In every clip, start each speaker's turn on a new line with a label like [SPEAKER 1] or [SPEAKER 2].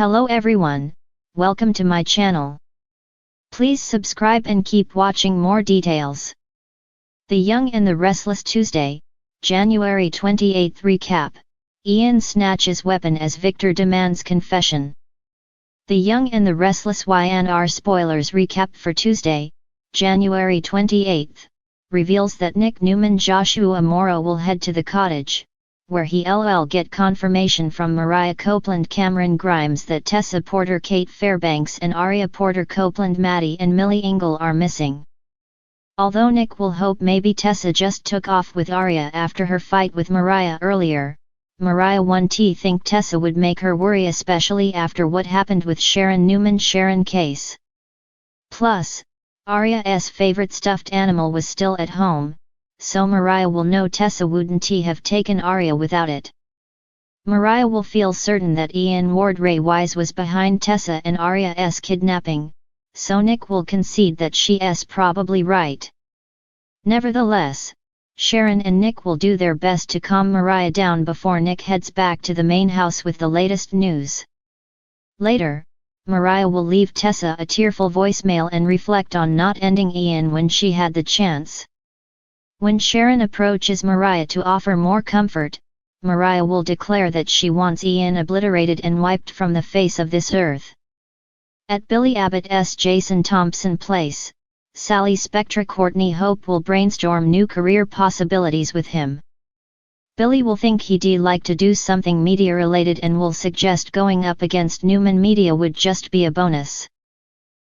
[SPEAKER 1] Hello everyone, welcome to my channel. Please subscribe and keep watching more details. The Young and the Restless Tuesday, January 28 recap. Ian snatches weapon as Victor demands confession. The Young and the Restless YNR spoilers recap for Tuesday, January 28, reveals that Nick Newman Joshua Morrow will head to the cottage, where he'll get confirmation from Mariah Copeland Cameron Grimes that Tessa Porter Kate Fairbanks and Aria Porter Copeland Maddie and Millie Ingle are missing. Although Nick will hope maybe Tessa just took off with Aria after her fight with Mariah earlier, Mariah won't think Tessa would make her worry, especially after what happened with Sharon Newman Sharon case. Plus, Aria's favorite stuffed animal was still at home, so Mariah will know Tessa wouldn't have taken Aria without it. Mariah will feel certain that Ian Ward Ray Wise was behind Tessa and Aria's kidnapping, so Nick will concede that she's probably right. Nevertheless, Sharon and Nick will do their best to calm Mariah down before Nick heads back to the main house with the latest news. Later, Mariah will leave Tessa a tearful voicemail and reflect on not ending Ian when she had the chance. When Sharon approaches Mariah to offer more comfort, Mariah will declare that she wants Ian obliterated and wiped from the face of this earth. At Billy Abbott's Jason Thompson place, Sally Spectra Courtney Hope will brainstorm new career possibilities with him. Billy will think he'd like to do something media-related and will suggest going up against Newman Media would just be a bonus.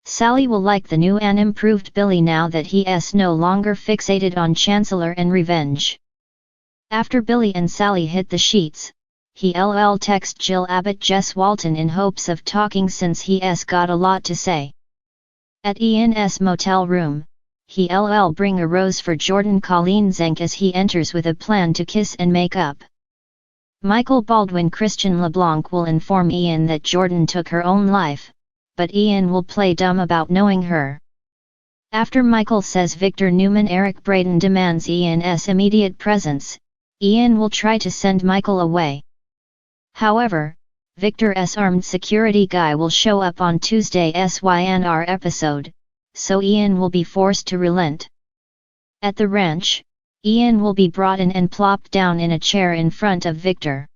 [SPEAKER 1] Sally will like the new and improved Billy now that he's no longer fixated on Chancellor and revenge. After Billy and Sally hit the sheets, he'll text Jill Abbott Jess Walton in hopes of talking since he's got a lot to say. At Ian's motel room, he'll bring a rose for Jordan Colleen Zenk as he enters with a plan to kiss and make up. Michael Baldwin Christian LeBlanc will inform Ian that Jordan took her own life, but Ian will play dumb about knowing her. After Michael says Victor Newman Eric Braden demands Ian's immediate presence, Ian will try to send Michael away. However, Victor's armed security guy will show up on Tuesday's YNR episode, so Ian will be forced to relent. At the ranch, Ian will be brought in and plopped down in a chair in front of Victor.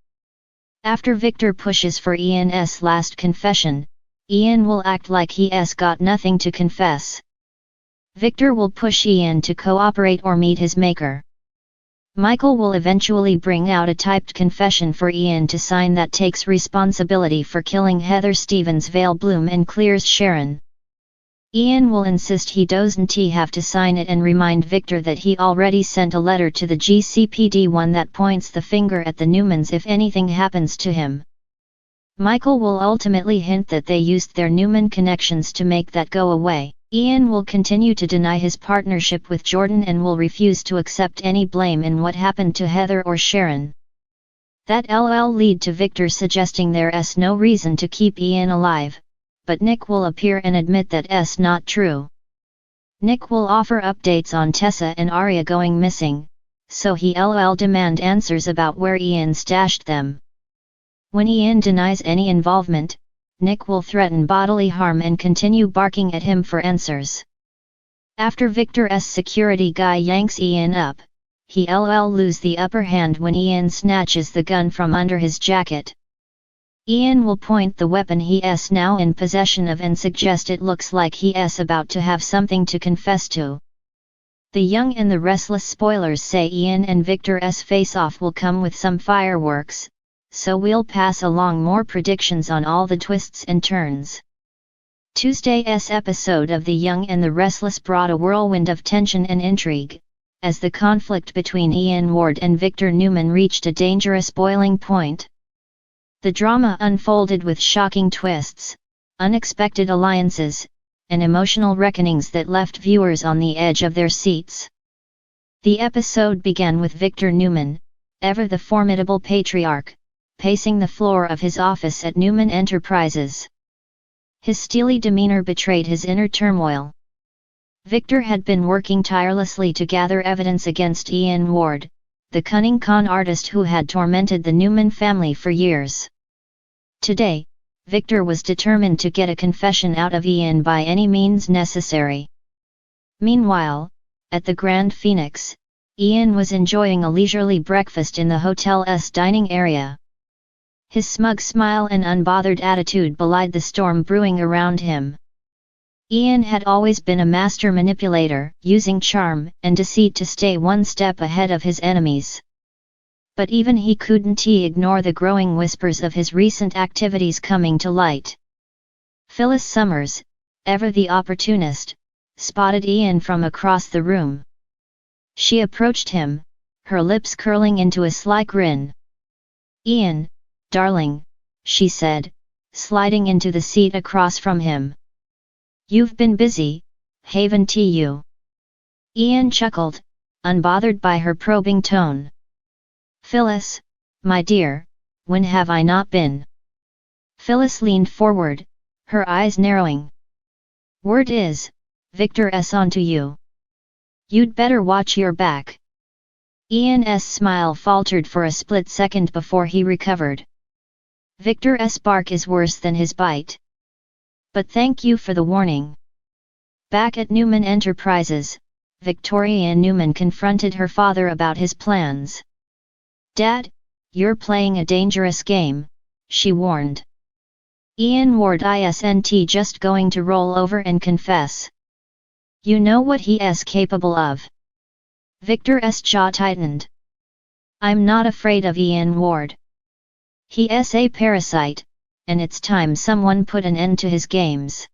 [SPEAKER 1] After Victor pushes for Ian's last confession, Ian will act like he's got nothing to confess. Victor will push Ian to cooperate or meet his maker. Michael will eventually bring out a typed confession for Ian to sign that takes responsibility for killing Heather Stevens Vale Bloom and clears Sharon. Ian will insist he doesn't have to sign it and remind Victor that he already sent a letter to the GCPD, one that points the finger at the Newmans if anything happens to him. Michael will ultimately hint that they used their Newman connections to make that go away. Ian will continue to deny his partnership with Jordan and will refuse to accept any blame in what happened to Heather or Sharon. That'll lead to Victor suggesting there's no reason to keep Ian alive, but Nick will appear and admit that's not true. Nick will offer updates on Tessa and Aria going missing, so he'll demand answers about where Ian stashed them. When Ian denies any involvement, Nick will threaten bodily harm and continue barking at him for answers. After Victor's security guy yanks Ian up, he'll lose the upper hand when Ian snatches the gun from under his jacket. Ian will point the weapon he's now in possession of and suggest it looks like he's about to have something to confess to. The Young and the Restless spoilers say Ian and Victor's face-off will come with some fireworks, so we'll pass along more predictions on all the twists and turns. Tuesday's episode of The Young and the Restless brought a whirlwind of tension and intrigue, as the conflict between Ian Ward and Victor Newman reached a dangerous boiling point. The drama unfolded with shocking twists, unexpected alliances, and emotional reckonings that left viewers on the edge of their seats. The episode began with Victor Newman, ever the formidable patriarch, pacing the floor of his office at Newman Enterprises. His steely demeanor betrayed his inner turmoil. Victor had been working tirelessly to gather evidence against Ian Ward, the cunning con artist who had tormented the Newman family for years. Today, Victor was determined to get a confession out of Ian by any means necessary. Meanwhile, at the Grand Phoenix, Ian was enjoying a leisurely breakfast in the hotel's dining area. His smug smile and unbothered attitude belied the storm brewing around him. Ian had always been a master manipulator, using charm and deceit to stay one step ahead of his enemies. But even he couldn't ignore the growing whispers of his recent activities coming to light. Phyllis Summers, ever the opportunist, spotted Ian from across the room. She approached him, her lips curling into a sly grin. "Ian, darling," she said, sliding into the seat across from him. "You've been busy, haven't you?" Ian chuckled, unbothered by her probing tone. "Phyllis, my dear, when have I not been?" Phyllis leaned forward, her eyes narrowing. "Word is, Victor's onto you. You'd better watch your back." Ian's smile faltered for a split second before he recovered. "Victor's bark is worse than his bite. But thank you for the warning." Back at Newman Enterprises, Victoria Newman confronted her father about his plans. "Dad, you're playing a dangerous game," she warned. "Ian Ward isn't just going to roll over and confess. You know what he's capable of." Victor's jaw tightened. "I'm not afraid of Ian Ward. He's a parasite, and it's time someone put an end to his games."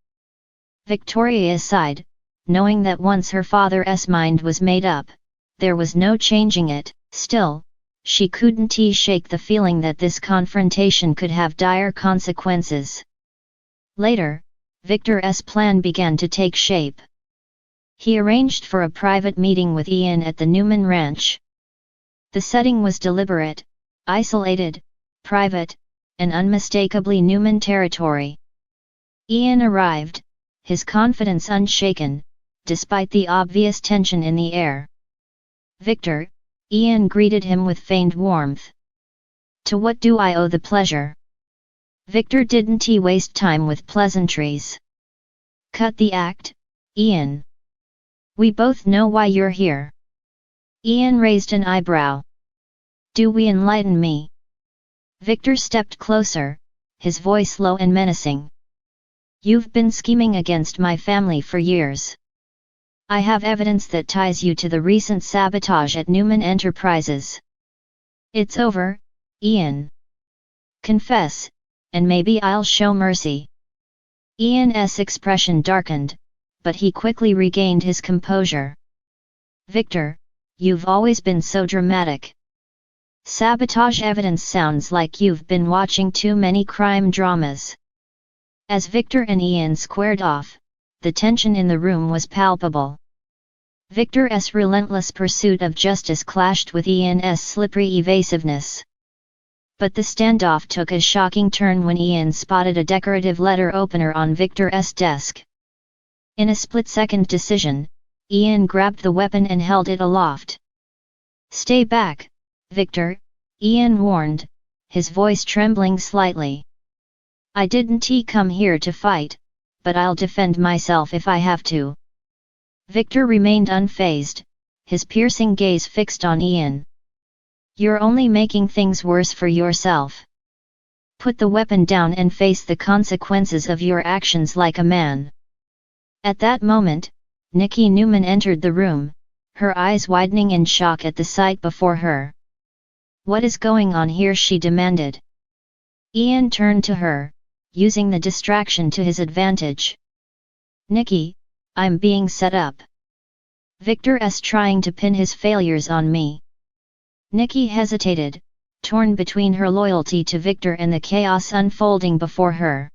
[SPEAKER 1] Victoria sighed, knowing that once her father's mind was made up, there was no changing it. Still, she couldn't shake the feeling that this confrontation could have dire consequences. Later, Victor's plan began to take shape. He arranged for a private meeting with Ian at the Newman Ranch. The setting was deliberate, isolated, private, and unmistakably Newman territory. Ian arrived, his confidence unshaken, despite the obvious tension in the air. "Victor," Ian greeted him with feigned warmth. "To what do I owe the pleasure?" Victor didn't waste time with pleasantries. "Cut the act, Ian. We both know why you're here." Ian raised an eyebrow. "Do we enlighten me?" Victor stepped closer, his voice low and menacing. "You've been scheming against my family for years. I have evidence that ties you to the recent sabotage at Newman Enterprises. It's over, Ian. Confess, and maybe I'll show mercy." Ian's expression darkened, but he quickly regained his composure. "Victor, you've always been so dramatic. Sabotage evidence sounds like you've been watching too many crime dramas." As Victor and Ian squared off, the tension in the room was palpable. Victor's relentless pursuit of justice clashed with Ian's slippery evasiveness. But the standoff took a shocking turn when Ian spotted a decorative letter opener on Victor's desk. In a split-second decision, Ian grabbed the weapon and held it aloft. "Stay back, Victor," Ian warned, his voice trembling slightly. "I didn't come here to fight, but I'll defend myself if I have to." Victor remained unfazed, his piercing gaze fixed on Ian. "You're only making things worse for yourself. Put the weapon down and face the consequences of your actions like a man." At that moment, Nikki Newman entered the room, her eyes widening in shock at the sight before her. "What is going on here?" she demanded. Ian turned to her, using the distraction to his advantage. "Nikki, I'm being set up. Victor's trying to pin his failures on me." Nikki hesitated, torn between her loyalty to Victor and the chaos unfolding before her.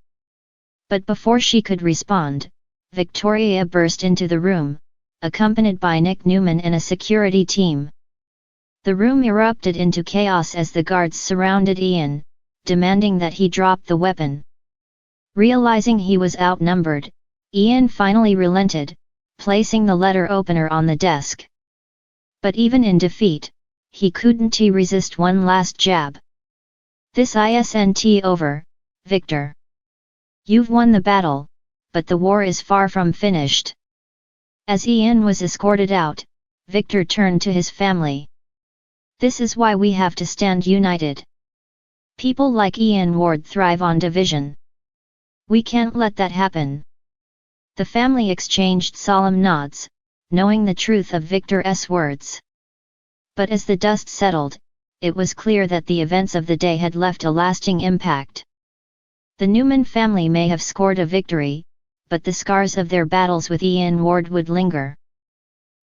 [SPEAKER 1] But before she could respond, Victoria burst into the room, accompanied by Nick Newman and a security team. The room erupted into chaos as the guards surrounded Ian, demanding that he drop the weapon. Realizing he was outnumbered, Ian finally relented, placing the letter opener on the desk. But even in defeat, he couldn't resist one last jab. "This isn't over, Victor. You've won the battle, but the war is far from finished. As Ian was escorted out, Victor turned to his family. This is why we have to stand united. People like Ian Ward thrive on division. We can't let that happen. The family exchanged solemn nods, knowing the truth of Victor's words. But as the dust settled, it was clear that the events of the day had left a lasting impact. The Newman family may have scored a victory, but the scars of their battles with Ian Ward would linger.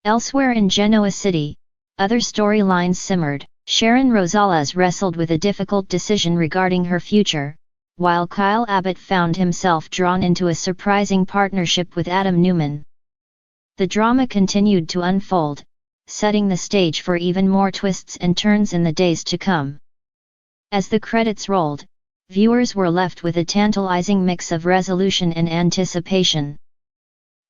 [SPEAKER 1] Elsewhere in Genoa City, other storylines simmered. Sharon Rosales wrestled with a difficult decision regarding her future, while Kyle Abbott found himself drawn into a surprising partnership with Adam Newman. The drama continued to unfold, setting the stage for even more twists and turns in the days to come. As the credits rolled, viewers were left with a tantalizing mix of resolution and anticipation.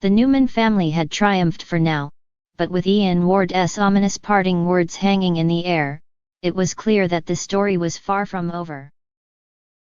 [SPEAKER 1] The Newman family had triumphed for now, but with Ian Ward's ominous parting words hanging in the air, it was clear that the story was far from over.